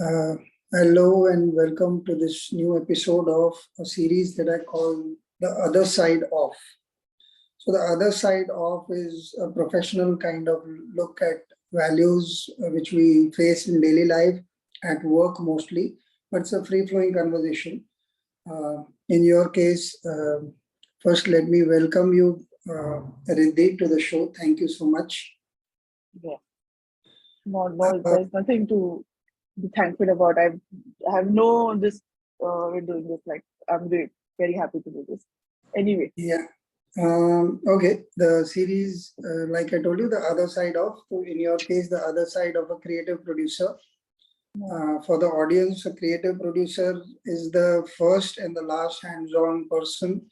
Uh, Hello and welcome to this new episode of a series that I call The Other Side Of. So, the other side of is a professional kind of look at values which we face in daily life, at work mostly, but it's a free flowing conversation. In your case, first let me welcome you, Riddhi, to the show. Thank you so much. Yeah, no, Uh, there's nothing to be thankful about. I have no this we're doing this like I'm great, very happy to do this. Anyway, yeah. Okay, the series, like I told you, the other side of, so in your case, the other side of a creative producer. yeah. For the audience, a creative producer is the first and the last hands-on person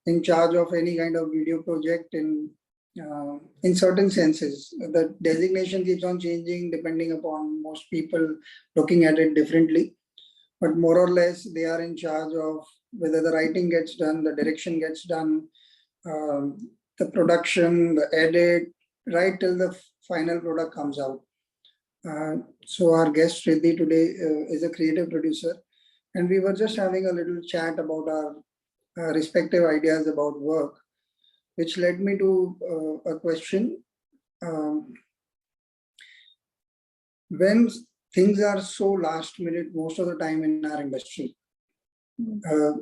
in charge of any kind of video project in certain senses. The designation keeps on changing depending upon most people looking at it differently. But more or less, they are in charge of whether the writing gets done, the direction gets done, the production, the edit, right till the final product comes out. So our guest Riddhi today is a creative producer, and we were just having a little chat about our respective ideas about work, which led me to a question. Um, when things are so last minute most of the time in our industry, Mm. uh,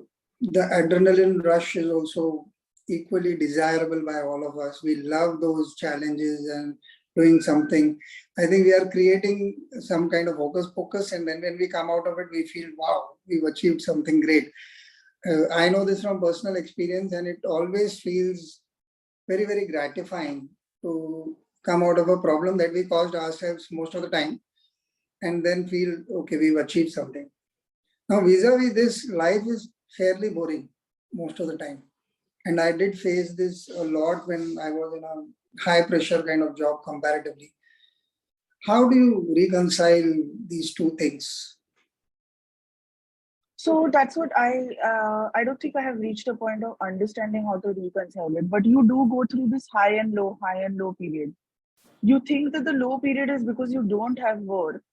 the adrenaline rush is also equally desirable by all of us. We love those challenges and doing something. I think we are creating some kind of hocus pocus, and then when we come out of it, we feel, wow, we've achieved something great. I know this from personal experience, and it always feels very, very gratifying to come out of a problem that we caused ourselves most of the time and then feel, okay, we've achieved something. Now, vis-a-vis this, life is fairly boring most of the time. And I did face this a lot when I was in a high pressure kind of job comparatively. How do you reconcile these two things? So that's what I don't think I have reached a point of understanding how to reconcile it. But you do go through this high and low period. You think that the low period is because you don't have work,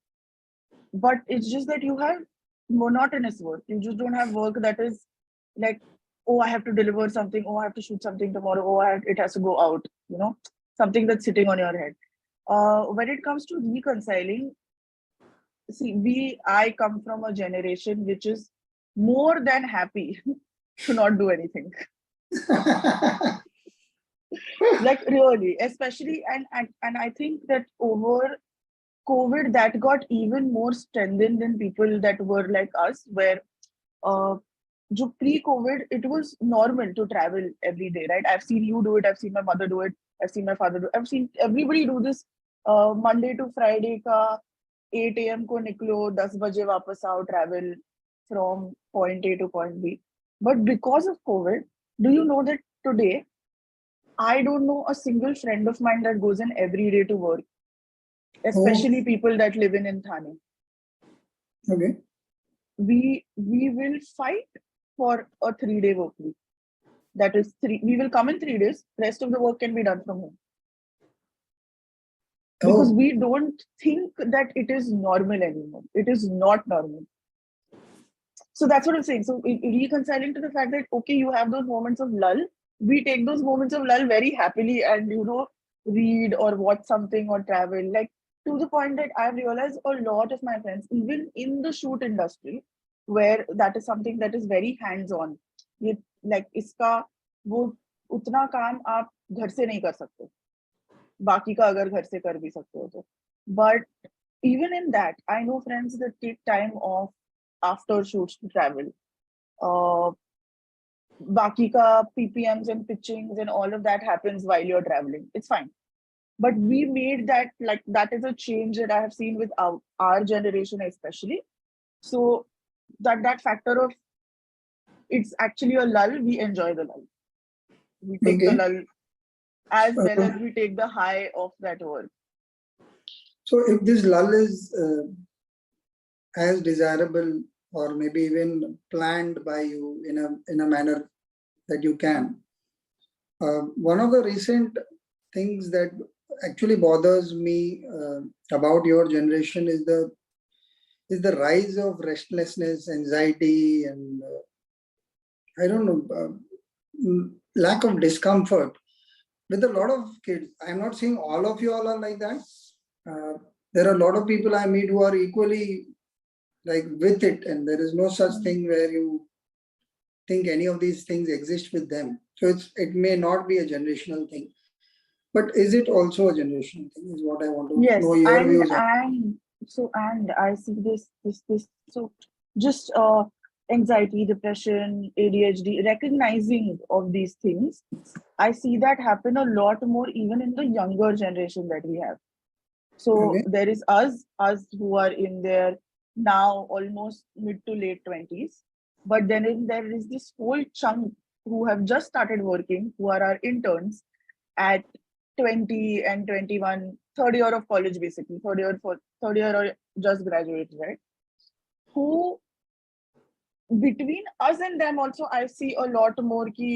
but it's just that you have monotonous work. You just don't have work that is like, oh, I have to deliver something, oh, I have to shoot something tomorrow, it has to go out, something that's sitting on your head. When it comes to reconciling, see, I come from a generation which is more than happy to not do anything. Like really, especially and I think that over COVID, that got even more strengthened in people that were like us, where uh, pre-COVID, it was normal to travel every day, right? I've seen you do it, I've seen my mother do it, I've seen my father do it, I've seen everybody do this Monday to Friday ka 8 a.m. ko niklo, 10 baje wapas aao, travel from point A to point B. But because of COVID, do you know that today, I don't know a single friend of mine that goes in every day to work, Oh, especially people that live in Thane. okay. We will fight for a 3-day work week. That is we will come in 3 days, rest of the work can be done from home. Because Oh, we don't think that it is normal anymore. It is not normal. So that's what I'm saying. So reconciling to the fact that, okay, you have those moments of lull. We take those moments of lull very happily and, read or watch something or travel. Like, to the point that I've realized a lot of my friends, even in the shoot industry, where that is something that is very hands-on. Like, iska, wo utna kaam aap ghar se nahi kar sakte. बाकी का अगर घर से कर भी सकते हो तो. But even in that, I know friends that take time off after shoots to travel. Baki ka PPMs and pitchings and all of that happens while you're traveling. It's fine. But we made that, like, that is a change that I have seen with our generation especially. So that factor of it's actually a lull, we enjoy the lull. We take the okay. lull as well Uh, as we take the high of that work. so if this lull is as desirable or maybe even planned by you in a manner that you can. One of the recent things that actually bothers me about your generation is the rise of restlessness, anxiety, and I don't know, lack of discomfort with a lot of kids. I'm not saying all of you all are like that. There are a lot of people I meet who are equally like with it, and there is no such thing where you think any of these things exist with them. So it may not be a generational thing, but is it also a generational thing? Is what I want to Yes, know your views on. and I see this. So just anxiety, depression, ADHD, recognizing of these things, I see that happen a lot more even in the younger generation that we have. So Okay. there is us who are in their now almost mid to late 20s, but then there is this whole chunk who have just started working, who are our interns at 20 and 21, third year of college basically, third year or just graduated, right? Who between us and them also I see a lot more कि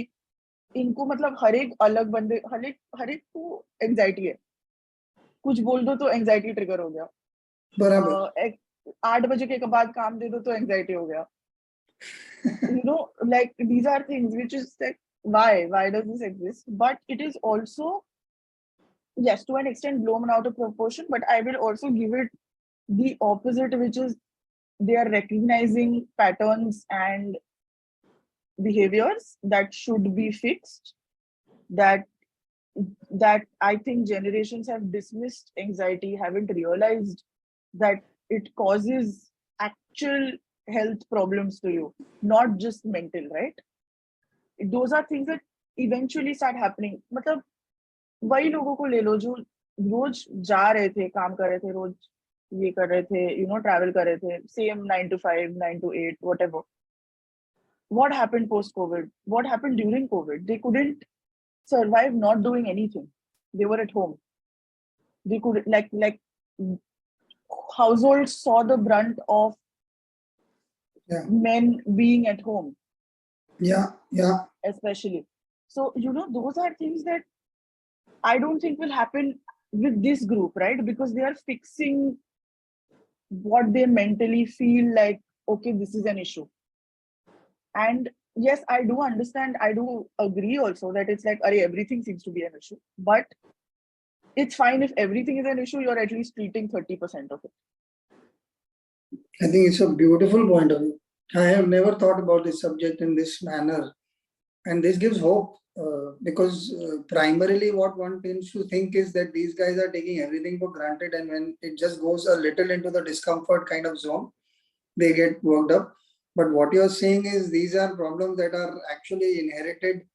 इनको मतलब हर एक अलग बंदे हर एक को anxiety है, कुछ बोल दो तो एंजाइटी ट्रिगर हो गया, बराबर. 8 बजे के बाद काम दे दो तो एंजाइटी हो गया. Like these are things which is like why does this exist? But it is also, yes, to an extent blown out of proportion, but I will also give it the opposite, which is they are recognizing patterns and behaviors that should be fixed, that I think generations have dismissed anxiety, haven't realized that it causes actual health problems to you, not just mental, right? Those are things that eventually start happening. मतलब वही लोगों को ले लो जो रोज जा रहे थे, काम कर रहे थे, रोज ये कर रहे थे, travel कर रहे थे, same 9 to 5, 9 to 8, whatever. What happened post-COVID? What happened during COVID? They couldn't survive not doing anything. They were at home. They could like households saw the brunt of men being at home. Yeah. Especially. So, those are things that I don't think will happen with this group, right? Because they are fixing what they mentally feel like, okay, this is an issue. And yes, I do understand, I do agree also that it's like, everything seems to be an issue. But it's fine if everything is an issue, you're at least treating 30% of it. I think it's a beautiful point of view. I have never thought about this subject in this manner. And this gives hope because primarily what one tends to think is that these guys are taking everything for granted. And when it just goes a little into the discomfort kind of zone, they get worked up. But what you're saying is these are problems that are actually inherited.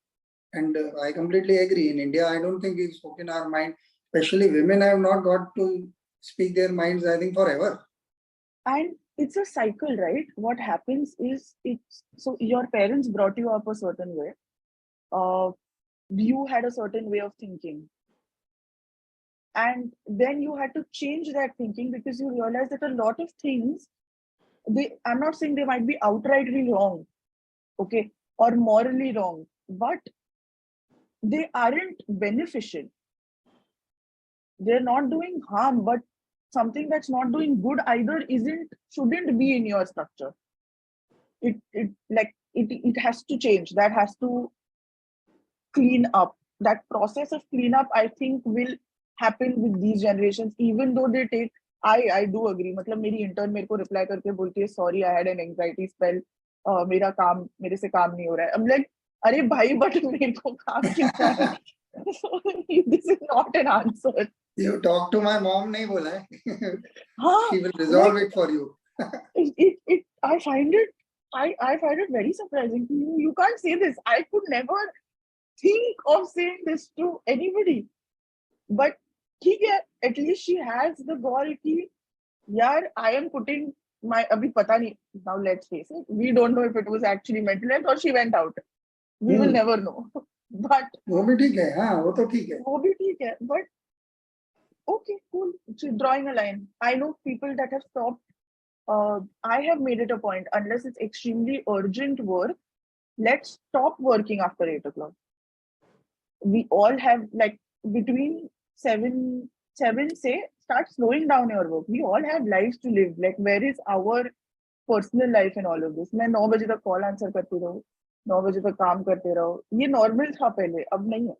And I completely agree. In India, I don't think it's spoken our mind. Especially women have not got to speak their minds, I think, forever. And it's a cycle, right? What happens is so your parents brought you up a certain way. You had a certain way of thinking. And then you had to change that thinking because you realize that a lot of things, I'm not saying they might be outrightly wrong, okay, or morally wrong, but they aren't beneficial. They're not doing harm, but something that's not doing good either shouldn't be in your structure. It has to change. That has to clean up. That process of cleanup, I think, will happen with these generations, even though they take. I do agree. मतलब मेरी intern मेरे को reply करके बोलती है, sorry, I had an anxiety spell. मेरे से काम नहीं हो रहा है. I'm like, अरे भाई, but मेरे को काम क्यों कर रहा है? This is not an answer. You talk to my mom, nahi bola hai. Huh? She will resolve it for you. I find it very surprising. You can't say this. I could never think of saying this to anybody. But at least she has the gall ki, yaar, I am putting my abhi pata nahi. Now let's face it, we don't know if it was actually mental health or she went out. We will never know. But वो भी ठीक है, हाँ, वो तो ठीक है. वो भी ठीक है, but okay, cool. She's drawing a line. I know people that have stopped. I have made it a point, unless it's extremely urgent work, let's stop working after 8 o'clock. We all have like between 7 say start slowing down your work. We all have lives to live. Like, where is our personal life in all of this? मैं 9 बजे तक call answer करती रहूँ, 9 बजे तक काम करते रहो. ये नॉर्मल था पहले, अब नहीं है.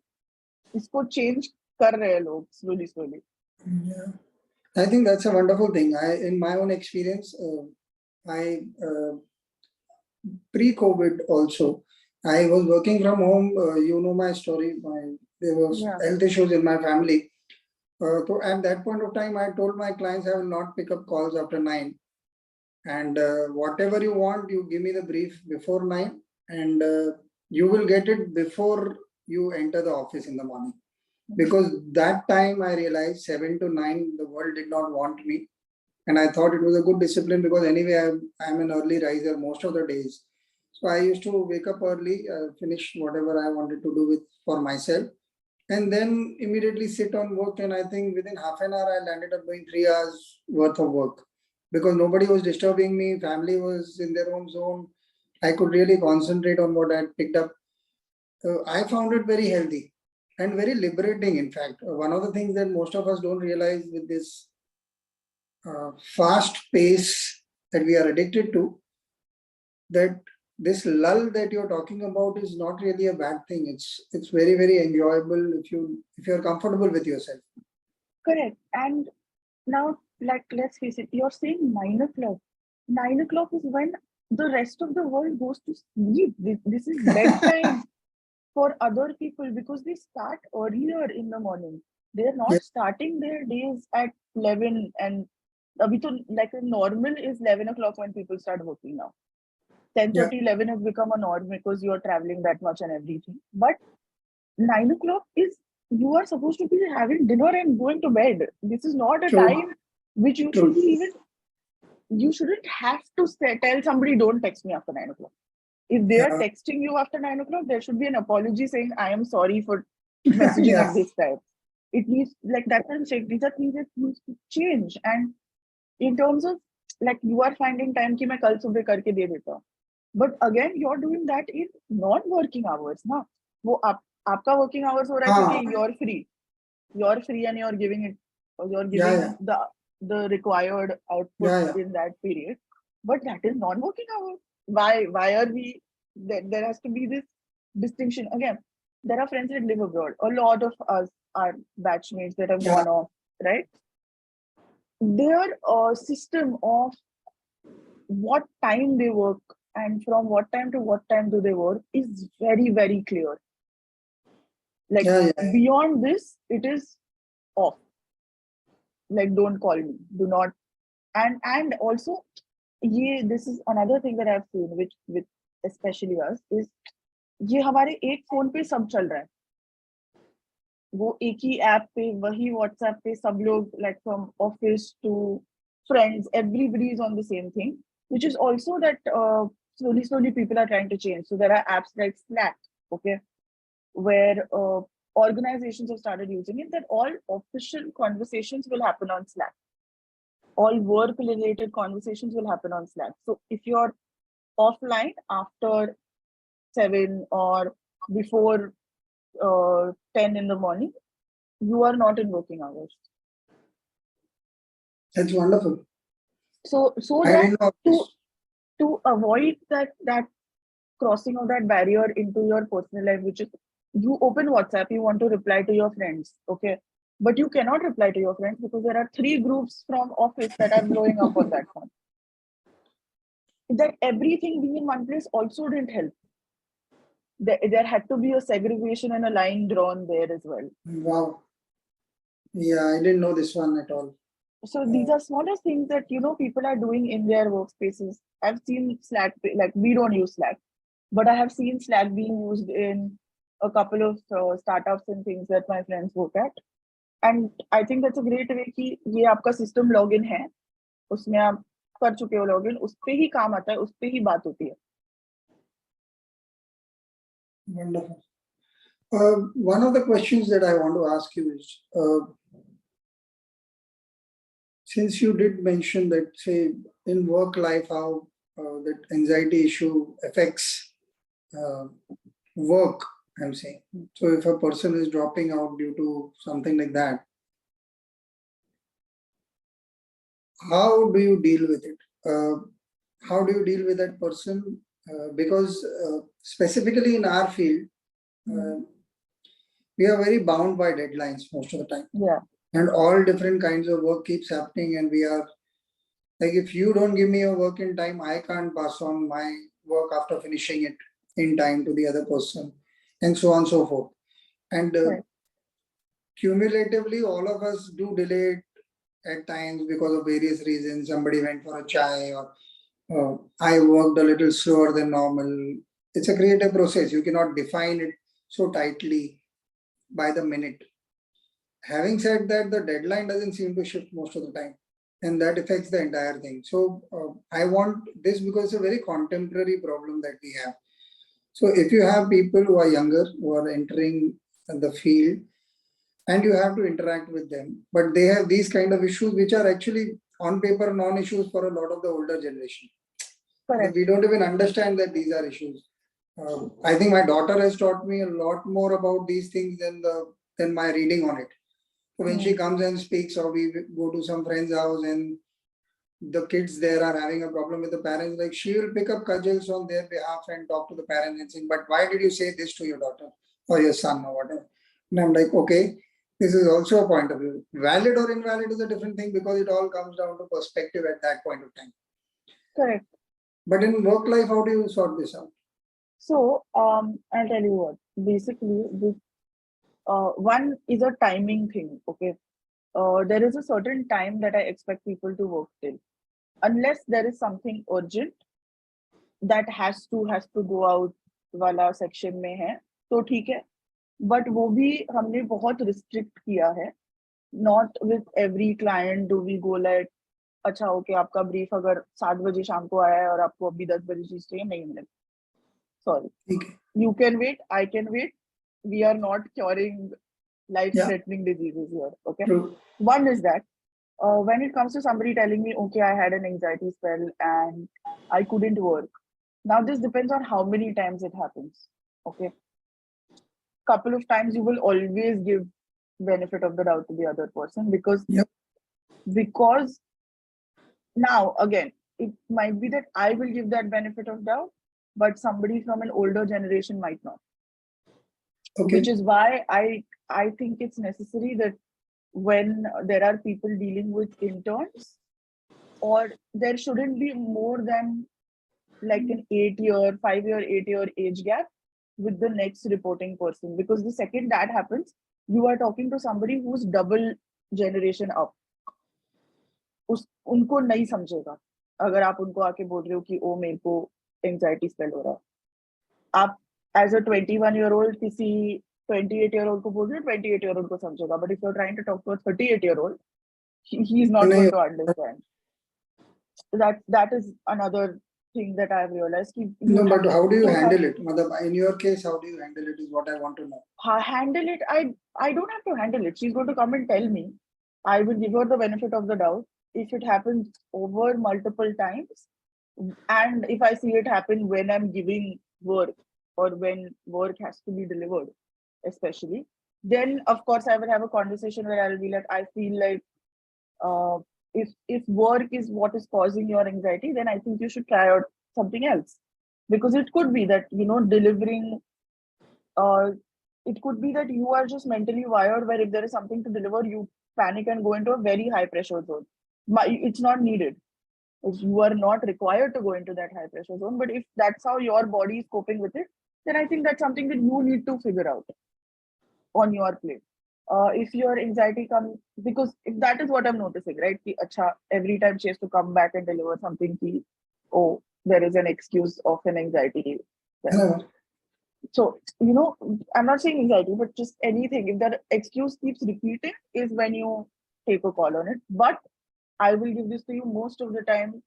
इसको चेंज कर रहे हैं लोग slowly. Yeah, I think that's a wonderful thing. In my own experience, pre-COVID also, I was working from home. You know my story. There was health issues in my family. So at that point of time, I told my clients I will not pick up calls after 9. And whatever you want, you give me the brief before 9, and you will get it before you enter the office in the morning. Because that time I realized 7 to 9, the world did not want me. And I thought it was a good discipline because anyway, I'm an early riser most of the days. So I used to wake up early, finish whatever I wanted to do for myself, and then immediately sit on work. And I think within half an hour, I landed up doing 3 hours worth of work because nobody was disturbing me. Family was in their own zone. I could really concentrate on what I had picked up. I found it very healthy and very liberating. In fact, one of the things that most of us don't realize with this fast pace that we are addicted to, that this lull that you're talking about is not really a bad thing. It's very, very enjoyable if you're comfortable with yourself. Correct. And now, like, let's face it, you're saying 9 o'clock. 9 o'clock is when the rest of the world goes to sleep. This is bedtime for other people because they start earlier in the morning. They're not starting their days at 11, and like a normal is 11 o'clock when people start working now. 10:30, 11 has become a norm because you're traveling that much and everything. But 9 o'clock is, you are supposed to be having dinner and going to bed. This is not a time which you should be even, you shouldn't have to tell somebody, don't text me after 9 o'clock. If they are texting you after 9 o'clock, there should be an apology saying, I am sorry for messaging at this time. It needs, like that I'm saying, these are things that needs to change. And in terms of, like, you are finding time ki main kal subah karke de deta hu. But again, you're doing that in non-working hours. Na? वो आपका working hours हो रहा है क्योंकि you're free. You're free and you're giving it, or you're giving the required output in that period. But that is non-working hours. Why are we, there has to be this distinction. Again, there are friends that live abroad. A lot of us are batchmates that have gone off, right? Their system of what time they work and from what time to what time do they work is very, very clear. Like beyond this, it is off. Like, don't call me, do not. And also, this is another thing that I've seen, which with especially us, is ये हमारे एक phone पे सब चल रहा है. वो एक ही ऐप पे, वही WhatsApp पे सब लोग, like from office to friends, everybody is on the same thing, which is also that slowly people are trying to change. So there are apps like Slack, okay, where organizations have started using it, that all official conversations will happen on Slack. All work-related conversations will happen on Slack. So if you're offline after 7 or before 10 in the morning, you are not in working hours. That's wonderful. So that to avoid that crossing of that barrier into your personal life, which is, you open WhatsApp, you want to reply to your friends, okay, but you cannot reply to your friends because there are 3 groups from office that are blowing up on that phone. That everything being in one place also didn't help. There had to be a segregation and a line drawn there as well. Wow. Yeah, I didn't know this one at all. So these are smaller things that, people are doing in their workspaces. I've seen Slack, like we don't use Slack, but I have seen Slack being used in a couple of startups and things that my friends work at. And I think that's a great way कि ये आपका system login है, उसमें आप कर चुके हो login, उस पे ही काम आता है, उस पे ही बात होती है. Wonderful. One of the questions that I want to ask you is, since you did mention that, say, in work life, how that anxiety issue affects work, I'm saying. So if a person is dropping out due to something like that, how do you deal with it? How do you deal with that person? Because specifically in our field, we are very bound by deadlines most of the time. Yeah. And all different kinds of work keeps happening, and we are like, if you don't give me your work in time, I can't pass on my work after finishing it in time to the other person, and so on and so forth. And Right. cumulatively, all of us do delay it at times because of various reasons. Somebody went for a chai, or I worked a little slower than normal. It's a creative process. You cannot define it so tightly by the minute. Having said that, the deadline doesn't seem to shift most of the time, and that affects the entire thing. So I want this because it's a very contemporary problem that we have. So if you have people who are younger, who are entering the field, and you have to interact with them, but they have these kind of issues which are actually on paper non-issues for a lot of the older generation. Correct. We don't even understand that these are issues. I think my daughter has taught me a lot more about these things than my reading on it. So when she comes and speaks, or we go to some friend's house and the kids there are having a problem with the parents, like, she will pick up cudgels on their behalf and talk to the parents and say, but why did you say this to your daughter or your son or whatever? And I'm like, okay, this is also a point of view. Valid or invalid is a different thing, because it all comes down to perspective at that point of time. Correct. But in work life, how do you sort this out? So I'll tell you what. Basically, this one is a timing thing. Okay. There is a certain time that I expect people to work till, unless there is something urgent that has to go out वाला section में है, तो ठीक है. But वो भी हमने बहुत restrict किया है. Not with every client do we go like, अच्छा ओके आपका ब्रीफ अगर 7 बजे शाम को आया है और आपको अभी 10 बजे चीज चाहिए, नहीं मिलेगा. Sorry. Okay. You can wait, I can wait. We are not curing life-threatening diseases here. Okay. True. One is that when it comes to somebody telling me, okay, I had an anxiety spell and I couldn't work. Now this depends on how many times it happens. Okay. Couple of times you will always give benefit of the doubt to the other person, because Yep. because now again it might be that I will give that benefit of doubt, but somebody from an older generation might not. Okay. Which is why I think it's necessary that when there are people dealing with interns, or there shouldn't be more than like an 8-year, 5-year, 8-year age gap with the next reporting person, because the second that happens, you are talking to somebody who's double generation up. उनको नहीं समझेगा अगर आप उनको आके बोल रहे हो कि ओ मेरे को एंजाइटी स्पेल हो रहा है. आप एज अ 21-year-old किसी 28-year-old को बोल रहे हो, 28-year-old को समझेगा. But if you are trying to talk to a 38-year-old, he is not going to understand. That is another thing that I've realized. No, but how do you handle it? In your case, how do you handle it is what I want to know. Handle it, I don't have to handle it. She's going to come and tell me. I will give her the benefit of the doubt. If it happens over multiple times, and if I see it happen when I'm giving work or when work has to be delivered, especially, then of course I will have a conversation where I'll be like, I feel like if work is what is causing your anxiety, then I think you should try out something else. Because it could be that, delivering, it could be that you are just mentally wired where if there is something to deliver, you panic and go into a very high pressure zone. It's not needed. You are not required to go into that high pressure zone. But if that's how your body is coping with it, then I think that's something that you need to figure out on your plate. If your anxiety comes, because if that is what I'm noticing, right? Ki, acha, every time she has to come back and deliver something, ki, oh, there is an excuse of an anxiety. So, I'm not saying anxiety, but just anything. If that excuse keeps repeating, is when you take a call on it. But I will give this to you, most of the time,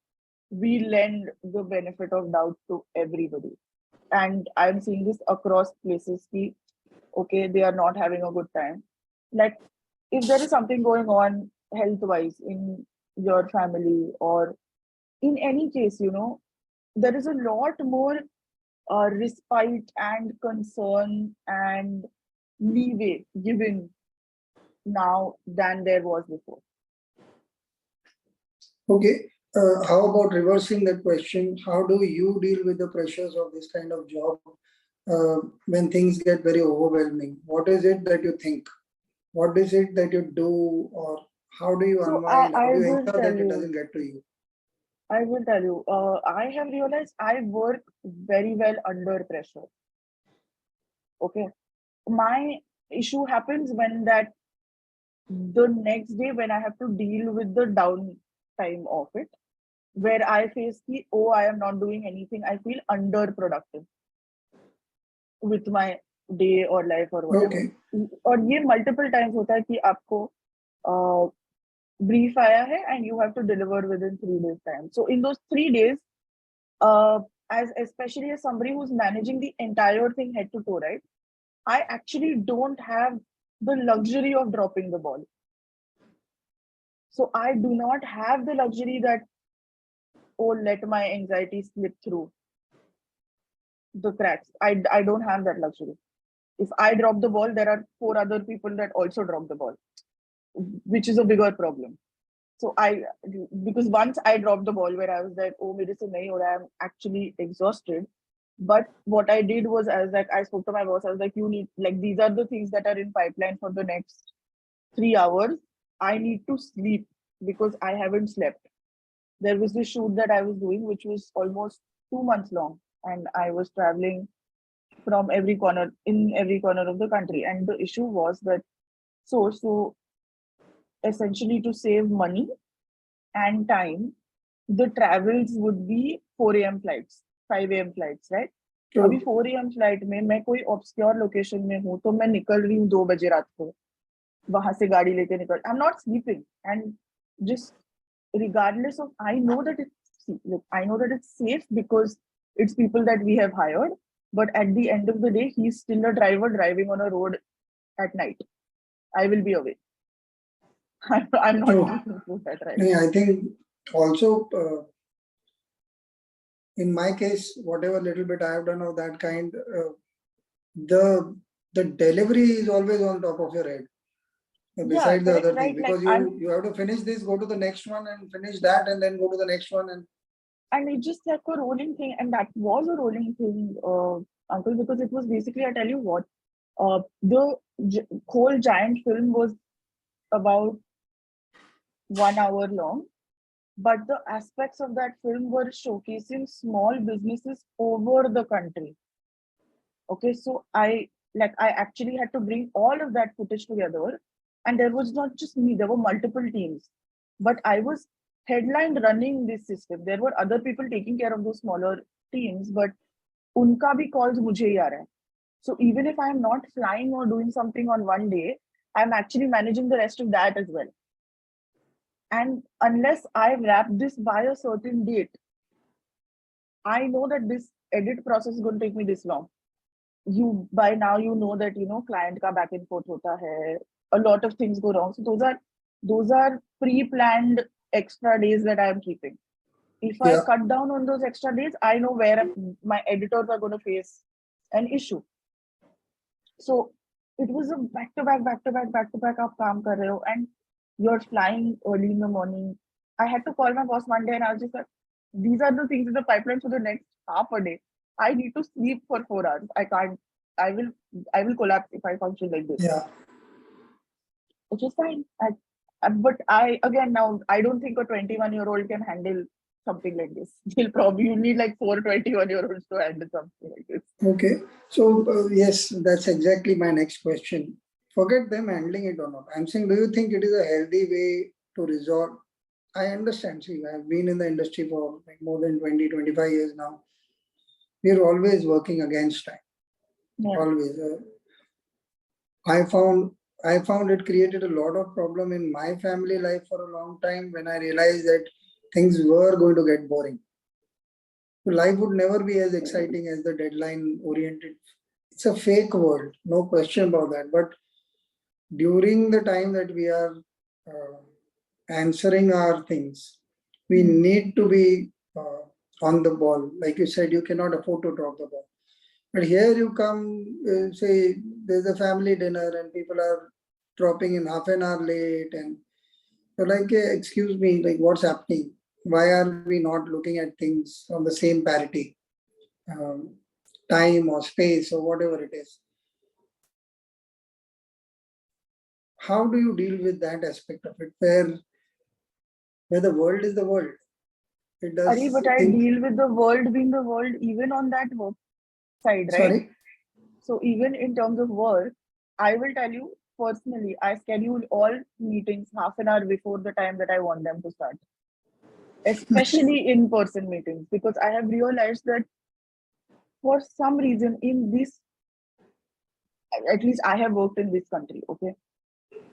we lend the benefit of doubt to everybody. And I'm seeing this across places. Ki, okay, they are not having a good time. Like, if there is something going on health-wise in your family, or in any case, there is a lot more respite and concern and leeway given now than there was before. Okay. How about reversing that question? How do you deal with the pressures of this kind of job when things get very overwhelming? What is it that you think? What is it that you do, or how do you So unwind? How I do you will ensure tell that it you, doesn't get to you? I have realized I work very well under pressure. Okay. My issue happens when that the next day when I have to deal with the downtime of it, where I face the, oh, I am not doing anything, I feel underproductive with my day or life or whatever. Okay. और ये multiple times होता है कि आपको brief आया है and you have to deliver within 3 days time. So in those 3 days, as especially as somebody who's managing the entire thing head to toe, right? I actually don't have the luxury of dropping the ball. So I do not have the luxury that, oh, let my anxiety slip through the cracks. I don't have that luxury. If I drop the ball, there are 4 other people that also drop the ball, which is a bigger problem. So because once I dropped the ball where I was like, oh, mere se nahi ho raha, I'm actually exhausted. But what I did was, I was like, I spoke to my boss. I was like, you need, like, these are the things that are in pipeline for the next 3 hours. I need to sleep because I haven't slept. There was this shoot that I was doing, which was almost 2 months long, and I was traveling from every corner of the country. And the issue was that, so essentially to save money and time, the travels would be 4 a.m. flights, 5 a.m. flights, right? अभी True. 4 a.m. Flight में मैं कोई obscure location में हूँ तो मैं निकल रही हूँ 2 बजे रात को, वहां से गाड़ी लेके निकल, I am not sleeping and just regardless of, I know that it's safe because it's people that we have hired, but at the end of the day, he's still a driver driving on a road at night. I will be away. I'm not True. going to do that, right? Yeah, I think also in my case, whatever little bit I have done of that kind, the delivery is always on top of your head, Yeah, besides the correct, other thing, right? Like because I'm, you have to finish this, go to the next one, and finish that, and then go to the next one, and and it's just like a rolling thing, and that was a rolling thing, Uncle, because it was basically, I tell you what, the whole giant film was about 1 hour long, but the aspects of that film were showcasing small businesses over the country. Okay, so I actually had to bring all of that footage together, and there was not just me, there were multiple teams, but I was headline running this system. There were other people taking care of those smaller teams, but unka bhi calls mujhe hi aa raha hai. So even if I'm not flying or doing something on one day, I'm actually managing the rest of that as well. And unless I wrap this by a certain date, I know that this edit process is going to take me this long. You by now you know that client ka back and forth hota hai. A lot of things go wrong. So those are pre-planned extra days that I am keeping. If I yeah, cut down on those extra days, I know where my editors are going to face an issue. So it was a back to back आप काम कर रहे हो and you're flying early in the morning. I had to call my boss one day and I was just like, these are the things in the pipeline for the next half a day. I need to sleep for 4 hours. I can't. I will collapse if I function like this. yeah. Which is fine. But I again now I don't think a 21-year-old can handle something like this. You need like 4 21-year-olds to handle something like this. Okay, so yes, that's exactly my next question. Forget them handling it or not. I'm saying, do you think it is a healthy way to resolve? I understand. See, I've been in the industry for like more than 20, 25 years now. We're always working against time. Yeah. Always. I found I found it created a lot of problem in my family life for a long time when I realized that things were going to get boring. So life would never be as exciting as the deadline oriented. It's a fake world, no question about that. But during the time that we are uh, answering our things, we need to be on the ball. Like you said, you cannot afford to drop the ball. But here you come, say there's a family dinner and people are dropping in half an hour late, and you're like, excuse me, like what's happening? Why are we not looking at things on the same parity, time or space or whatever it is? How do you deal with that aspect of it, where the world is the world? It does But I think. deal with the world being the world even on that work side, right? Sorry. So even in terms of work, I will tell you personally, I schedule all meetings half an hour before the time that I want them to start, especially in-person meetings, because I have realized that for some reason in this, at least I have worked in this country, okay?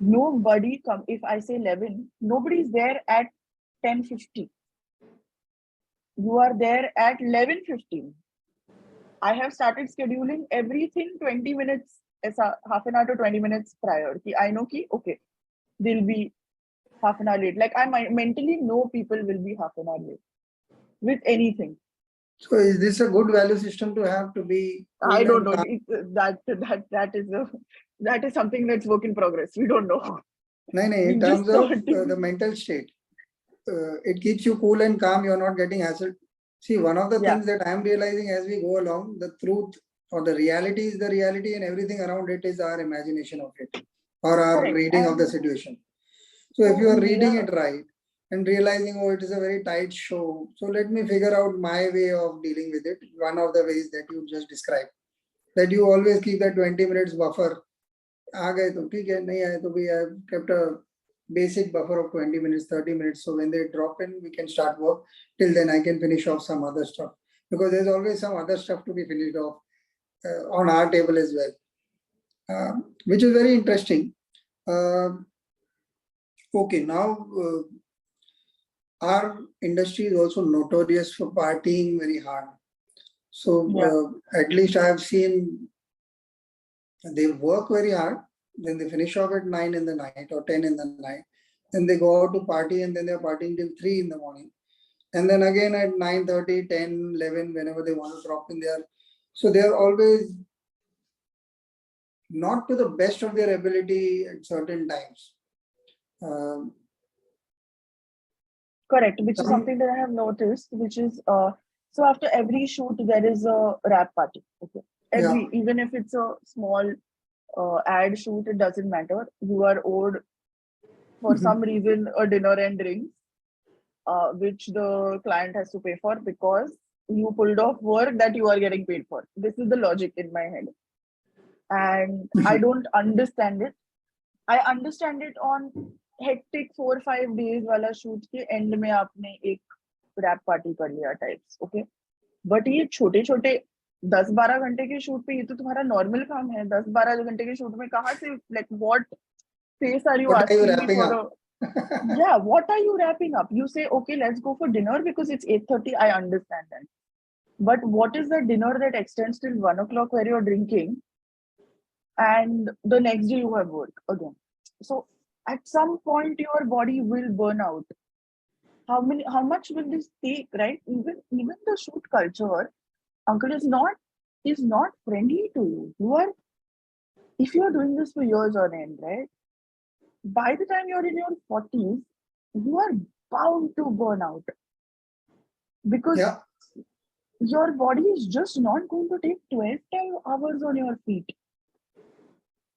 Nobody come, if I say 11, nobody is there at 10:50. You are there at 11:15. I have started scheduling everything 20 minutes, half an hour to 20 minutes prior. I know ki, okay, they'll be half an hour late. Like I mentally know people will be half an hour late with anything. So is this a good value system to have, to be I cool don't and know. calm? That is something that's work in progress. We don't know. No, no, We in just terms of started. the mental state, it keeps you cool and calm. You're not getting hassled. See, one of the Yeah, things that I'm realizing as we go along, the truth or the reality is the reality, and everything around it is our imagination of it or our correct. reading of the And situation. So if so you are reading Mira, it right and realizing, oh, it is a very tight show, so let me figure out my way of dealing with it. One of the ways that you just described, that you always keep that 20 minutes buffer. आ गए तो ठीक है, नहीं आए तो भी I have kept a basic buffer of 20 minutes, 30 minutes. So when they drop in, we can start work. Till then, I can finish off some other stuff, because there's always some other stuff to be finished off on our table as well, which is very interesting. Okay, now our industry is also notorious for partying very hard. So yeah, at least I have seen they work very hard, then they finish off at 9 in the night or 10 in the night, then they go out to party, and then they're partying till 3 in the morning, and then again at 9:30, 10, 11, whenever they want to drop in there. So they're always not to the best of their ability at certain times. Um, correct. Which is some, something that I have noticed. Which is so after every shoot there is a rap party. Okay, yeah. even if it's a small ad shoot, it doesn't matter. You are owed for some reason a dinner and drinks, which the client has to pay for because you pulled off work that you are getting paid for. This is the logic in my head, and I don't understand it. I understand it on hectic 4-5 days वाला shoot के end में आपने एक rap party कर लिया types, okay? But ये छोटे छोटे 10-12 घंटे के shoot पे ये तो तुम्हारा normal काम है. 10-12 घंटे के shoot में कहाँ से, like what face are you What are you asking me wrapping for up? a, yeah, what are you wrapping up? You say, okay, let's go for dinner because it's 8:30. I understand that. But what is the dinner that extends till 1 o'clock where you're drinking and the next day you have work again? So at some point your body will burn out. How much will this take, right? Even the shoot culture, uncle, is not friendly to you. If you are doing this for years on end, right? By the time you're in your 40s, you are bound to burn out because Yeah. your body is just not going to take 12 hours on your feet.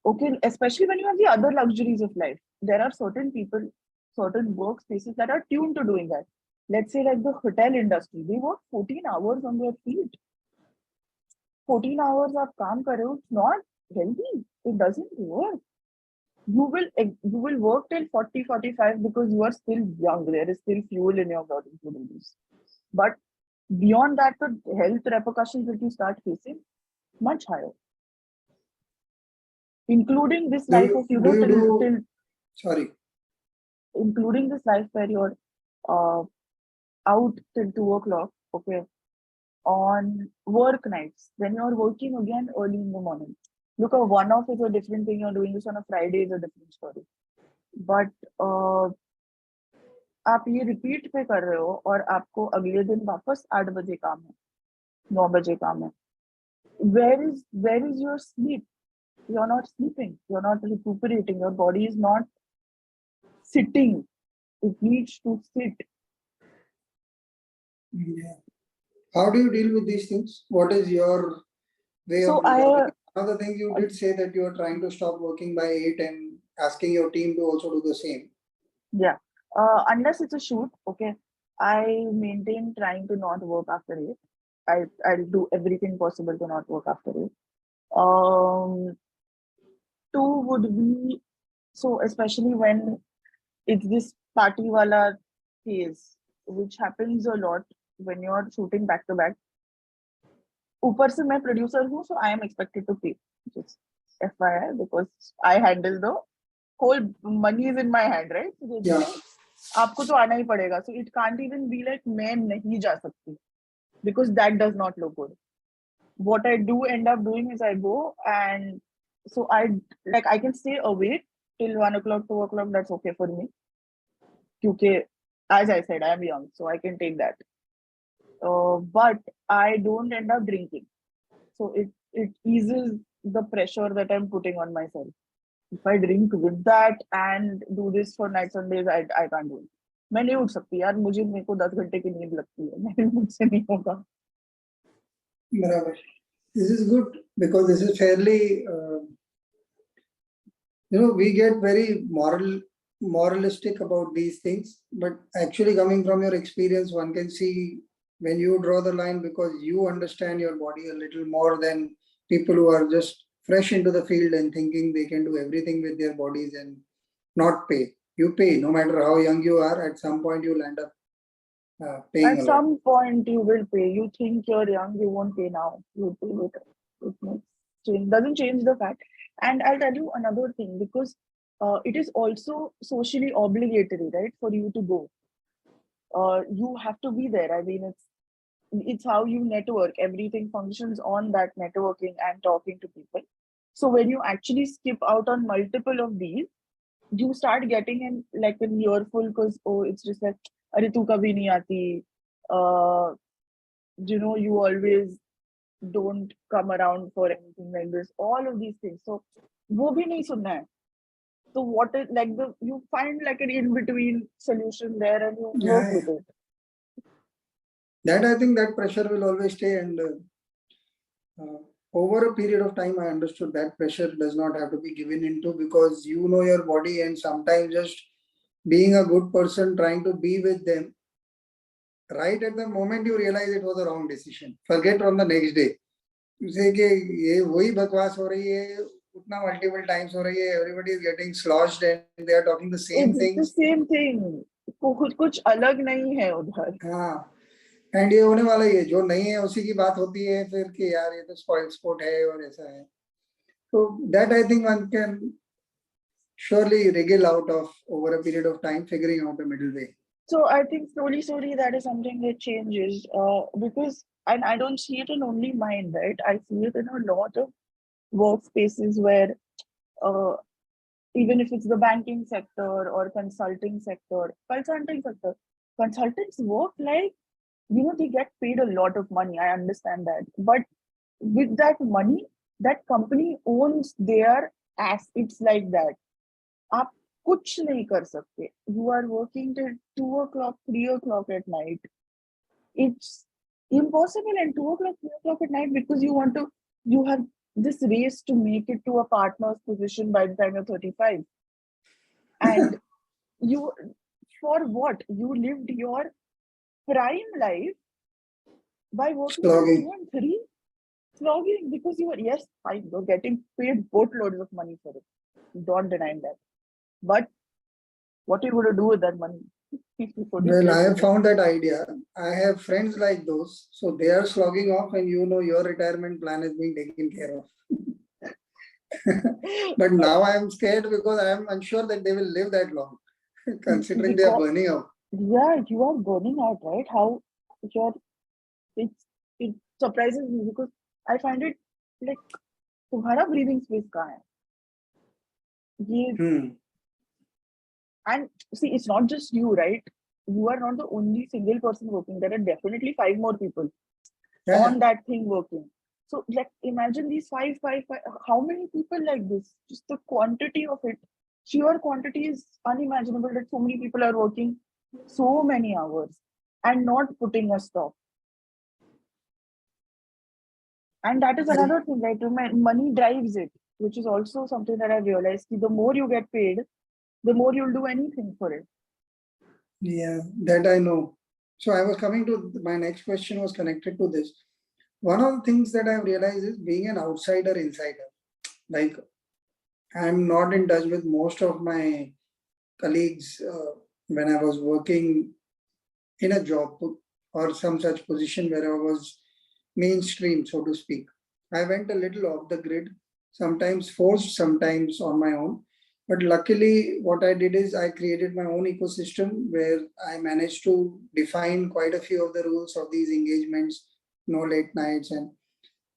Okay, especially when you have the other luxuries of life. There are certain people, certain workspaces that are tuned to doing that. Let's say like the hotel industry, they work 14 hours on their feet. 14 hours of काम कर रहे हो, it's not healthy. It doesn't work. You will work till 40-45 because you are still young. There is still fuel in your body to do this. But beyond that, the health repercussions that you start facing much higher, including this Do life you of do you do? till Sorry. including this life where you're uh, out till 2 o'clock, okay, on work nights. Then you're working again early in the morning. Look, a one-off is a different thing. You're doing this on a Friday is a different story. But आप ये repeat पे कर रहे हो और आपको अगले दिन वापस 8 बजे काम है, 9 बजे काम है. Where is your sleep? You're not sleeping. You're not recuperating. Your body is not sitting. It needs to sit. Yeah. How do you deal with these things? What is your way So of resolving I it? Another thing you did say that you are trying to stop working by 8 and asking your team to also do the same. yeah, unless it's a shoot, okay, I maintain trying to not work after 8. I'll do everything possible to not work after 8. Um, Two would be, so especially when it's this party wala phase, which happens a lot when you're shooting back to back. ऊपर से मैं producer हूँ, so I am expected to pay. Just FYI, because I handle the whole money is in my hand, right? So Yeah. आपको तो आना ही पड़ेगा. So it can't even be like मैं नहीं जा सकती, because that does not look good. What I do end up doing is I go, and so I can stay awake till 1 o'clock, 2 o'clock. That's okay for me. Because as I said, I am young, so I can take that. But I don't end up drinking. So it eases the pressure that I'm putting on myself. If I drink with that and do this for nights and days, I can't do it. मैं नहीं उठ सकती यार, मेरे को 10 घंटे की नींद लगती है, मुझसे नहीं होगा. Barabar. This is good because this is fairly, we get very moralistic about these things, but actually coming from your experience, one can see when you draw the line because you understand your body a little more than people who are just fresh into the field and thinking they can do everything with their bodies and not pay. You pay, no matter how young you are, at some point you'll end up paying At a lot. some point you will pay. You think you're young, you won't pay now. You'll pay later. Doesn't change the fact. And I'll tell you another thing, because it is also socially obligatory, right, for you to go. You have to be there. I mean, it's how you network. Everything functions on that networking and talking to people. So when you actually skip out on multiple of these, you start getting in like an earful, because it's just like, अरे तू कभी नहीं आती, uh, you always don't come around for anything like this, all of these things. So वो भी नहीं सुनना है. So what is like you find like an in-between solution there and you work Yeah, with it. that I think that pressure will always stay, and over a period of time, I understood that pressure does not have to be given into because you know your body, and sometimes just being a good person, trying to be with them, right at the moment you realize it was a wrong decision. Forget on the next day. You say कि ये वही बकवास हो रही है, उतना multiple times हो रही है, everybody is getting sloshed and they are talking the same It's the things. same thing. कुछ अलग नहीं है उधर. हाँ, एंड ये होने वाला ही है, जो नहीं है उसी की बात होती है फिर कि यार ये तो स्पॉइल स्पोर्ट है और ऐसा है. So that I think one can surely wriggle out of over a period of time, figuring out a middle way. So I think slowly that is something that changes, because, and I don't see it in only mine, right? I see it in a lot of workspaces where, uh, even if it's the banking sector or consulting sector, consultants work like, they get paid a lot of money. I understand that. But with that money, that company owns their assets like that. आप कुछ नहीं कर सकते. You are working till 2 o'clock, 3 o'clock at night. It's impossible at 2 o'clock, 3 o'clock at night, because you have this race to make it to a partner's position by the time you're 35. And you, for what? You lived your prime life by working till 2 Slogging. and 3, slogging, because yes, fine, you're getting paid boatloads of money for it. Don't deny that. But what are you going to do with that money? Well, I have found that idea. I have friends like those, so they are slogging off, and your retirement plan is being taken care of. But now I am scared because I am unsure that they will live that long, considering they are burning out. Yeah, you are burning out, right? How it surprises me, because I find it like, तुम्हारा breathing space कहाँ है? And see, it's not just you, right? You are not the only single person working. There are definitely 5 more people on that thing working. So like, imagine these five, how many people like this? Just the quantity of it. Sheer quantity is unimaginable, that so many people are working so many hours. and not putting a stop. And that is another thing, right? Money drives it, which is also something that I realized. The more you get paid, the more you'll do anything for it. Yeah, that I know. So I was coming to my next question was connected to this. One of the things that I've realized is being an outsider insider. Like I'm not in touch with most of my colleagues when I was working in a job or some such position where I was mainstream, so to speak. I went a little off the grid, sometimes forced, sometimes on my own. But luckily, what I did is I created my own ecosystem where I managed to define quite a few of the rules of these engagements, no late nights. And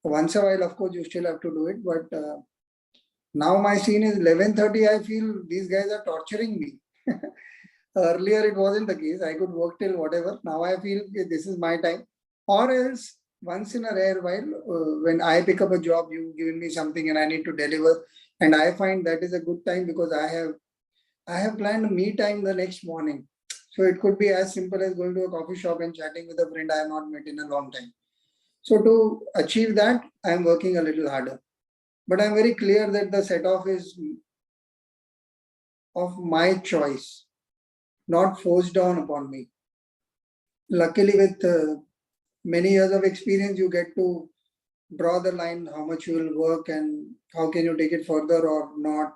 once a while, of course, you still have to do it. But now my scene is 11:30. I feel these guys are torturing me. Earlier, it wasn't the case. I could work till whatever. Now I feel this is my time. Or else, once in a rare while, when I pick up a job, you've given me something and I need to deliver. And I find that is a good time because I have planned me time the next morning. So it could be as simple as going to a coffee shop and chatting with a friend I have not met in a long time. So to achieve that, I am working a little harder. But I'm very clear that the set off is of my choice, not forced down upon me. Luckily, with many years of experience, you get to draw the line how much you will work and how can you take it further or not.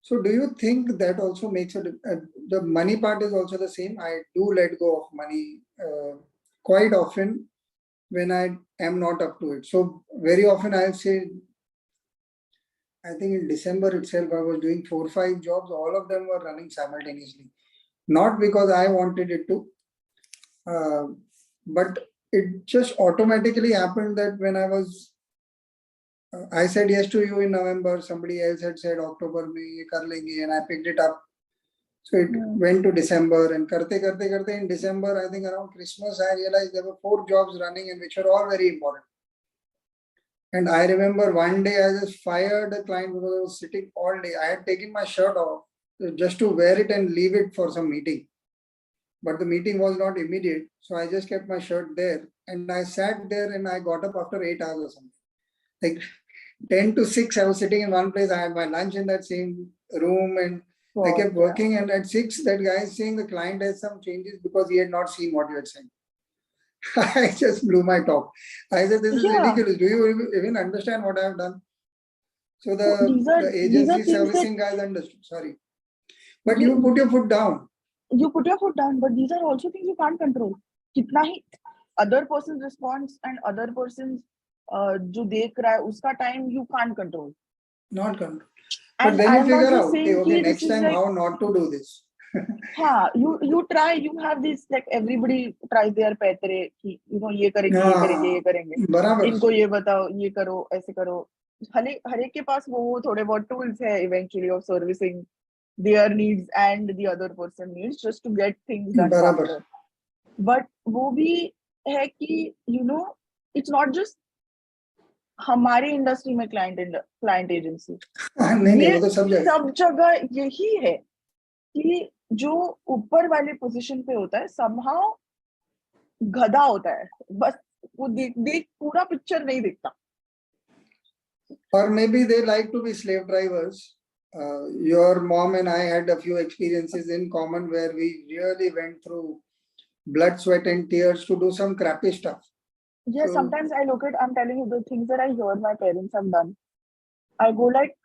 So, do you think that also makes the money part is also the same? I do let go of money quite often when I am not up to it. So, very often I'll say, I think in December itself, I was doing 4 or 5 jobs. All of them were running simultaneously. Not because I wanted it to, but it just automatically happened that when I said yes to you in November, somebody else had said October mein ye kar lenge, and I picked it up. So it went to December, and karte in December, I think around Christmas, I realized there were 4 jobs running and which were all very important. And I remember one day I just fired a client because I was sitting all day. I had taken my shirt off just to wear it and leave it for some meeting. But the meeting was not immediate. So I just kept my shirt there. And I sat there and I got up after 8 hours or something. Like 10 to 6, I was sitting in one place. I had my lunch in that same room and I kept working. And at 6, that guy is saying the client has some changes because he had not seen what you had sent. I just blew my top. I said, this is ridiculous. Do you even understand what I have done? So the agency servicing guys understood. Sorry. But you put your foot down. You put your foot down, but these are also things you can't control. Kitna hi other person's response and other person's jo dekh raha hai, uska time you can't control. Not control. But then you figure out, okay, next time how not to do this. You try, you have this, like everybody tries their petre, ye karenge, inko ye batao, ye karo, aise karo. हर एक के पास वो थोड़े बहुत tools है eventually of servicing their needs and the other person needs just to get things done faster. But वो भी है कि it's not just हमारे इंडस्ट्री में क्लाइंट एजेंसी, ये सब जगह यही है कि जो ऊपर वाले पोजीशन पे होता है somehow गधा होता है, बस वो देख पूरा पिक्चर नहीं दिखता. Or maybe they like to be slave drivers. Your mom and I had a few experiences in common where we really went through blood, sweat, and tears to do some crappy stuff. Yeah, so, sometimes I'm telling you the things that I hear my parents have done. I go like,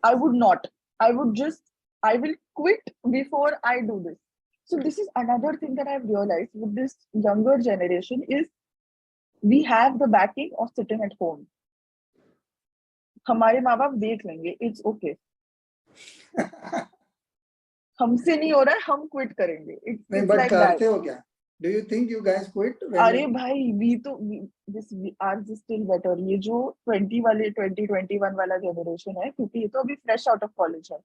I will quit before I do this. So this is another thing that I've realized with this younger generation is we have the backing of sitting at home. हमारे माँ बाप देख लेंगे, it's okay. हमसे नहीं हो रहा है, हम quit करेंगे. It's like करते हो क्या? Do you think you guys quit? अरे भाई, we are just still better. ये जो 2021 वाला generation है, क्योंकि ये तो अभी fresh out of college है.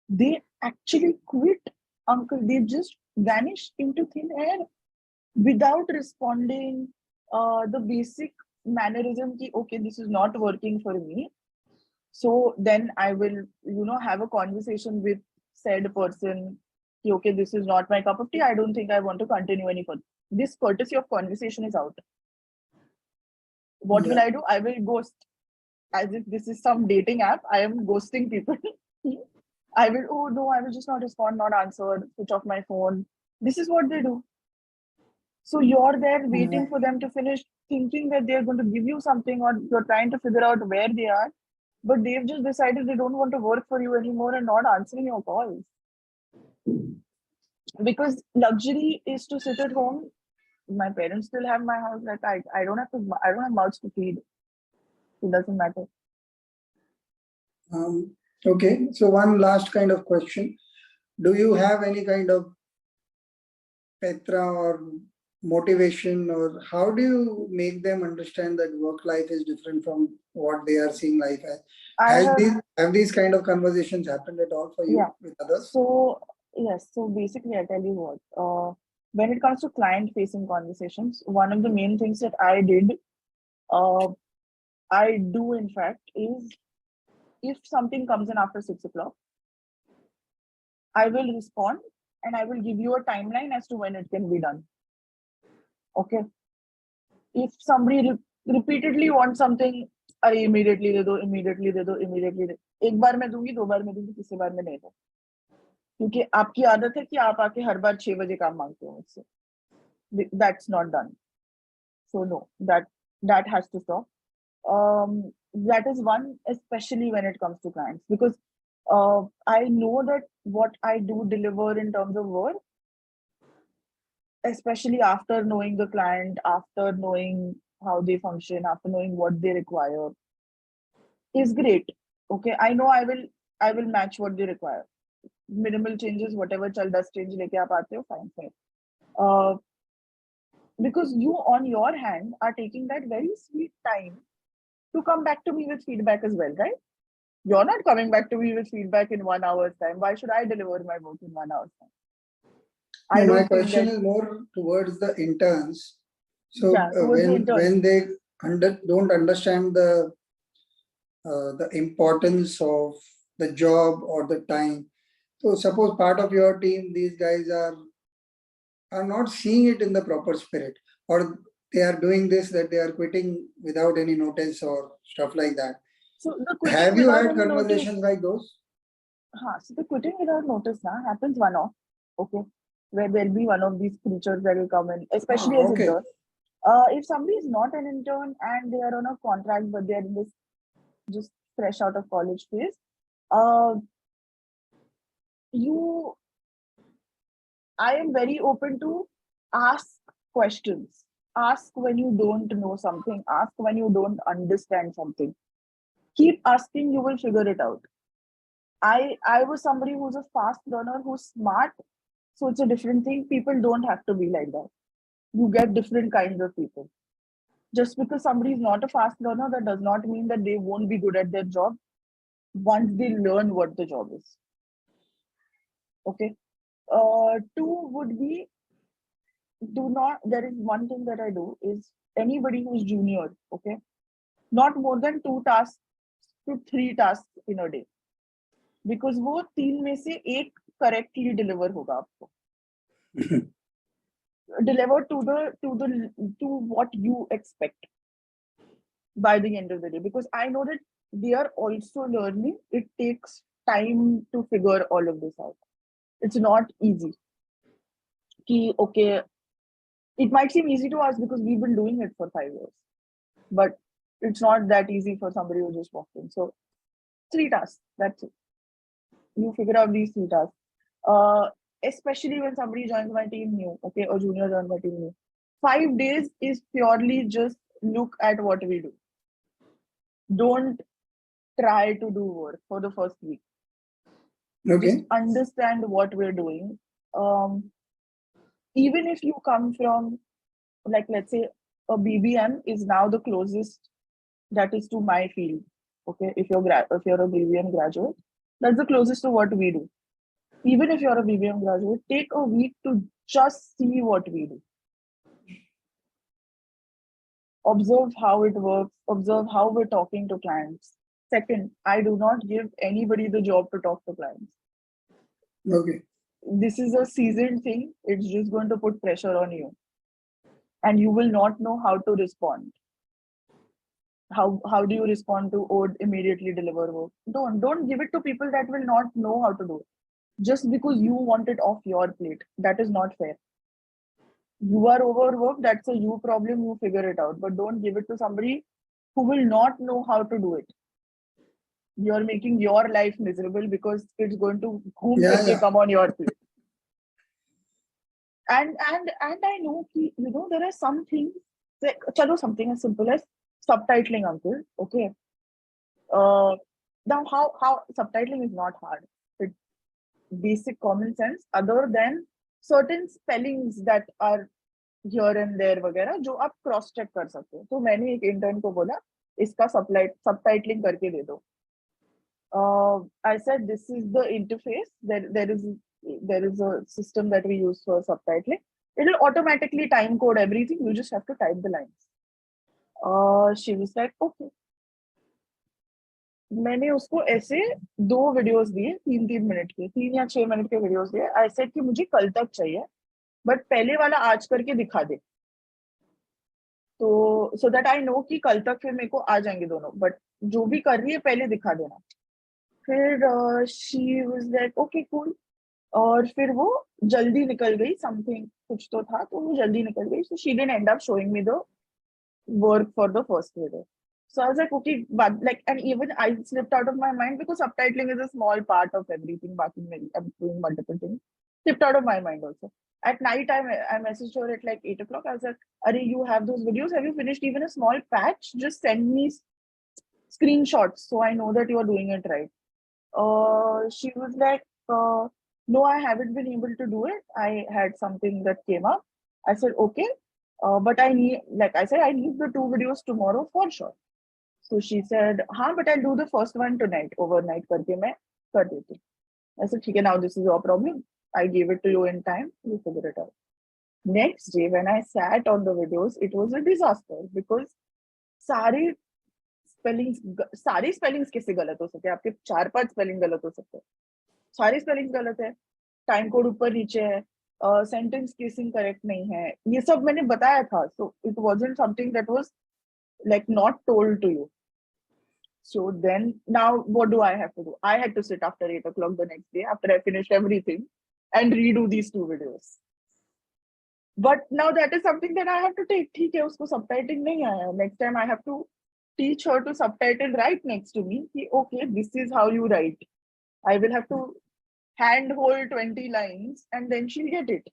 They actually quit, uncle. They just vanish into thin air without responding. The basic mannerism ki okay, this is not working for me. So then I will, have a conversation with said person. Okay, this is not my cup of tea. I don't think I want to continue any further. This courtesy of conversation is out. What will I do? I will ghost. As if this is some dating app, I am ghosting people. I will, oh no, I will just not respond, not answer, switch off my phone. This is what they do. So you're there waiting for them to finish, thinking that they're going to give you something, or you're trying to figure out where they are. But they've just decided they don't want to work for you anymore and not answering your calls. Because luxury is to sit at home. My parents still have my house. Like I don't have mouths to feed. It doesn't matter. Okay, so one last kind of question. Do you have any kind of Petra or motivation, or how do you make them understand that work life is different from what they are seeing life as? Have these kind of conversations happened at all for you with others? So yes, so basically I tell you what, when it comes to client facing conversations, one of the main things that I do in fact is, if something comes in after 6 o'clock, I will respond and I will give you a timeline as to when it can be done. Okay. If somebody repeatedly wants something, अरे immediately दे दो, immediately दे दो, immediately दे, एक बार मैं दूंगी, 2 बार मैं दूंगी, तीसरी बार मैं नहीं दूंगी, क्योंकि आपकी आदत है कि आप आके हर बार 6 बजे काम मांगते हो मुझसे. That's not done. So no, that has to stop. That is one, especially when it comes to clients, because I know that what I do deliver in terms of work, especially after knowing the client, after knowing how they function, after knowing what they require, is great. Okay, I know I will match what they require. Minimal changes, whatever chal 10 change leke aap aate ho, fine. Because you on your hand are taking that very sweet time to come back to me with feedback as well, right? You're not coming back to me with feedback in 1 hour's time. Why should I deliver my work in 1 hour's time? My question is more towards the interns. So when they don't understand the importance of the job or the time. So suppose part of your team, these guys are not seeing it in the proper spirit, or they are doing this, that they are quitting without any notice or stuff like that. So have you had conversations like those? So the quitting without notice happens one-off, okay, where there'll be one of these creatures that will come in, especially as interns. If somebody is not an intern and they are on a contract, but they are in this just fresh out of college phase, I am very open to ask questions. Ask when you don't know something. Ask when you don't understand something. Keep asking, you will figure it out. I was somebody who's a fast learner, who's smart. So it's a different thing. People don't have to be like that. You get different kinds of people. Just because somebody is not a fast learner, that does not mean that they won't be good at their job once they learn what the job is. Okay. 2 would be, there is one thing that I do is, anybody who's junior, okay, not more than 2 tasks to 3 tasks in a day, because वो 3 में से 1 correctly deliver होगा आपको. Deliver to what you expect by the end of the day, because I know that they are also learning. It takes time to figure all of this out. It's not easy. Okay, it might seem easy to us because we've been doing it for 5 years, but it's not that easy for somebody who just walked in. So 3 tasks, that's it. You figure out these 3 tasks. Especially when somebody joins my team new, okay, or junior joins my team new. 5 days is purely just look at what we do. Don't try to do work for the first week. Okay. Just understand what we're doing. Even if you come from, like, let's say a BBM is now the closest that is to my field. Okay, if you're a BBM graduate, that's the closest to what we do. Even if you're a BBM graduate, take a week to just see what we do. Observe how it works. Observe how we're talking to clients. Second, I do not give anybody the job to talk to clients. Okay. this is a seasoned thing. It's just going to put pressure on you, and you will not know how to respond. How do you respond to or immediately deliver work? Don't give it to people that will not know how to do it. Just because you want it off your plate, that is not fair. You are overworked, that's a you problem, you figure it out. But don't give it to somebody who will not know how to do it. You're making your life miserable because it's going to Yeah. come on your plate. And I know, there are some things like something as simple as subtitling, uncle. Okay. Now how subtitling is not hard. It's basic common sense, other than certain spellings that are here and there वगैरह जो आप cross check कर सकते हो. तो मैंने एक intern को बोला इसका सबटाइटलिंग करके दे दो. I said this is the interface. There is a system that we use for subtitling. It will automatically time code everything. You just have to type the lines. She was like, okay. मैंने उसको ऐसे 2 videos दिए 3 minute के 3 या 6 minute के videos दिए. I said कि मुझे कल तक चाहिए, बट पहले वाला आज करके दिखा दे, तो सो दैट आई नो कि कल तक फिर मेरे को आ जाएंगे दोनों, बट जो भी कर रही है पहले दिखा देना. फिर she was like okay cool. और फिर वो जल्दी निकल गई, समथिंग कुछ तो था, तो वो जल्दी निकल गई. So she didn't and up showing me the work for the first video. So I was like, okay, but like, and even I slipped out of my mind because subtitling is a small part of everything. I'm doing multiple things. Slipped out of my mind also. At night, I messaged her at like 8 o'clock. I was like, Ari, you have those videos? Have you finished even a small patch? Just send me screenshots so I know that you are doing it right. She was like, no, I haven't been able to do it. I had something that came up. I said, okay. But I need, like I said, I need the 2 videos tomorrow for sure. So she said, but I'll do the first one tonight, overnight करके मैं कर देती. I said, ठीक है, now this is your problem. I gave it to you in time. You figure it out. Next day, when I sat on the videos, it was a disaster because सारे spellings कैसे गलत हो सकते हैं? आपके 4-5 spelling गलत हो सकते हैं. सारे spellings गलत है. Time code ऊपर नीचे है. Sentence casing correct नहीं है. ये सब मैंने बताया था. So it wasn't something that was like not told to you. So then now what do I have to do? I had to sit after 8 o'clock the next day after I finished everything and redo these 2 videos. But now that is something that I have to take. ठीक है, उसको subtitling नहीं आया. Next time I have to teach her to subtitle right next to me. Okay, this is how you write. I will have to handhold 20 lines and then she'll get it.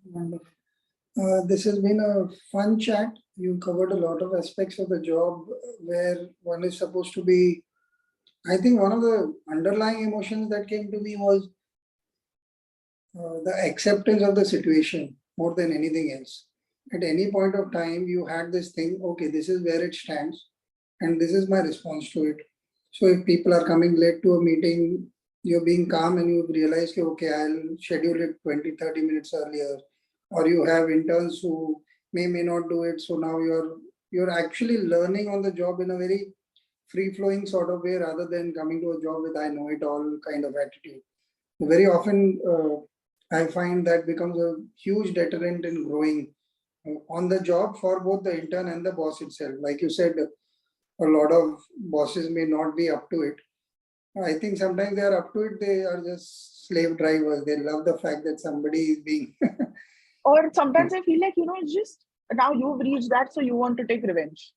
Wonderful. This has been a fun chat. You covered a lot of aspects of the job where one is supposed to be. I think one of the underlying emotions that came to me was the acceptance of the situation more than anything else. At any point of time, you had this thing, okay, this is where it stands, and this is my response to it. So if people are coming late to a meeting, you're being calm and you realize, okay, I'll schedule it 20-30 minutes earlier. Or you have interns who may not do it. So now you're actually learning on the job in a very free-flowing sort of way rather than coming to a job with I know it all kind of attitude. Very often, I find that becomes a huge deterrent in growing on the job for both the intern and the boss itself. Like you said, a lot of bosses may not be up to it. I think sometimes they are up to it, they are just slave drivers. They love the fact that somebody is being... Or sometimes I feel like, it's just, now you've reached that, so you want to take revenge.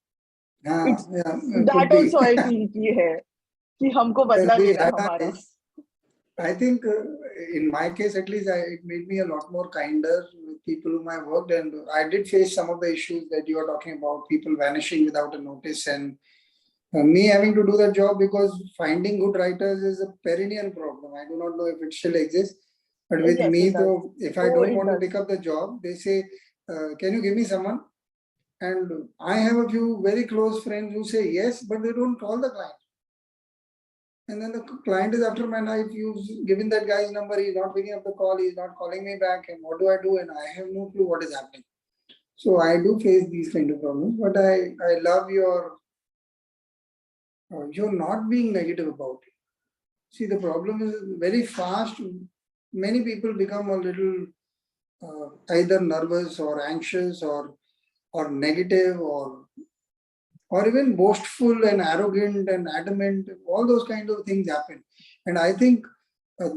That also I feel कि है कि हमको बदला लेना हमारा. I think in my case, at least, it made me a lot more kinder with people whom I worked, and I did face some of the issues that you are talking about, people vanishing without a notice, and me having to do that job because finding good writers is a perennial problem. I do not know if it still exists, but with Yes, me, though, if I don't want to pick up the job, they say, can you give me someone? And I have a few very close friends who say yes, but they don't call the client. And then the client is after my life. You've given that guy's number, he's not picking up the call, he's not calling me back, and what do? And I have no clue what is happening. So I do face these kind of problems, but I love your, you're not being negative about it. See, the problem is very fast. Many people become a little either nervous or anxious or negative or even boastful and arrogant and adamant. All those kind of things happen. And I think uh,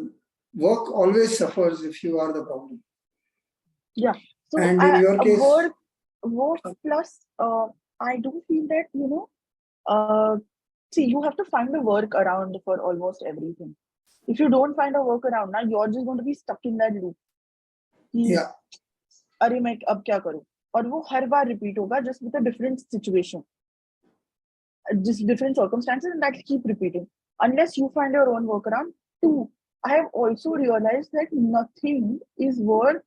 work always suffers if you are the problem. Yeah. So And in your case, work plus, I do feel that, see, you have to find a work around for almost everything. If you don't find a work around, now you're just going to be stuck in that loop. yeah, अरे मैं अब क्या करूं, और वो हर बार repeat होगा, just with a different situation, just different circumstances, and that will keep repeating unless you find your own workaround. Two, I have also realized that nothing is worth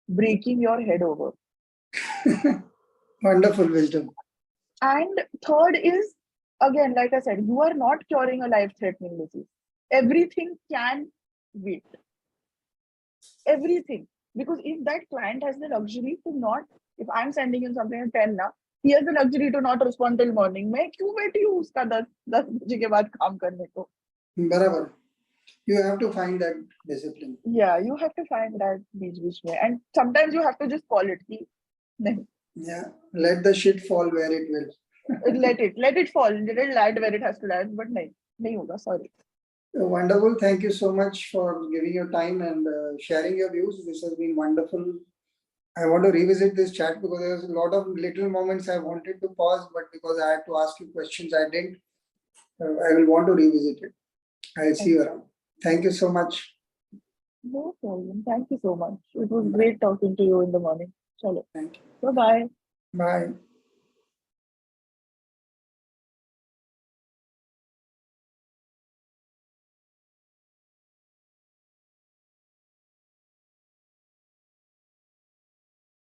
breaking your head over. wonderful wisdom. And third is, again, like I said, you are not curing a life-threatening disease. Everything can wait. Everything. Because if that client has the luxury to not, if I'm sending him something at 10 now, he has the luxury to not respond till morning. मैं क्यों बैठी हूँ उसका 10 बजे के बाद काम करने को? Barabar. You have to find that discipline. Yeah, you have to find that बीच में. And sometimes you have to just call it. नहीं. Yeah, let the shit fall where it will. let it fall. Let it land where it has to land. But नहीं होगा. Sorry. Wonderful. Thank you so much for giving your time and sharing your views. This has been wonderful. I want to revisit this chat because there's a lot of little moments I wanted to pause, but because I had to ask you questions, I didn't. I will want to revisit it. I'll see you around. Thank you so much. No problem. Thank you so much. It was great talking to you in the morning. Chalo. Thank you. Bye-bye. Bye.